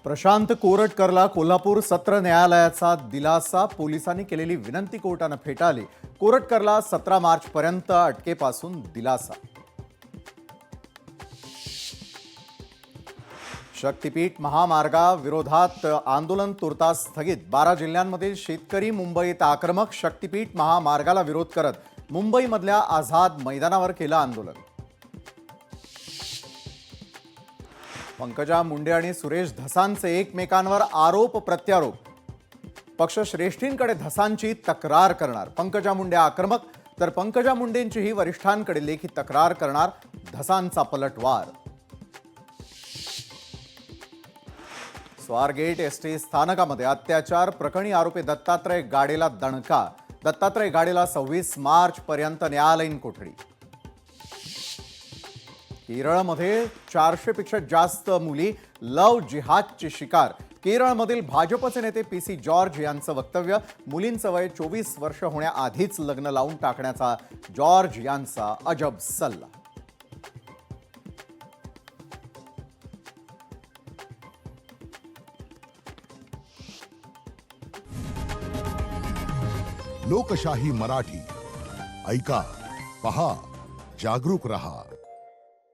प्रशांत कोरटकरला कोल्हापूर सत्र न्यायालयाचा दिलासा. पोलिसांनी केलेली विनंती कोर्टाने फेटाळली. कोरटकरला 17 मार्चपर्यंत अटकेपासून दिलासा. शक्तीपीठ महामार्गाविरोधात आंदोलन तुर्तास स्थगित. 12 जिल्ह्यांमधील शेतकरी मुंबईत आक्रमक. शक्तीपीठ महामार्गाला विरोध करत मुंबईमधल्या आझाद मैदानावर केलं आंदोलन. पंकजा मुंडे आणि सुरेश धसांचे एकमेकांवर आरोप प्रत्यारोप. पक्षश्रेष्ठींकडे धसांची तक्रार करणार. पंकजा मुंडे आक्रमक तर पंकजा मुंडेंचीही वरिष्ठांकडे लेखी तक्रार करणार. धसांचा पलटवार. स्वारगेट एसटी स्थानकामध्ये अत्याचार प्रकरणी आरोपी दत्तात्रय गाडेला दणका. दत्तात्रय गाडेला 26 मार्चपर्यंत न्यायालयीन कोठडी. केरळमध्ये 400 पेक्षा जास्त मुली लव जिहादची शिकार. केरळमधील भाजपचे नेते पीसी जॉर्ज यांचं वक्तव्य. मुलींचं वय 24 वर्ष होण्याआधीच लग्न लावून टाकण्याचा जॉर्ज यांचा अजब सल्ला. लोकशाही मराठी ऐका, पहा, जागरूक रहा.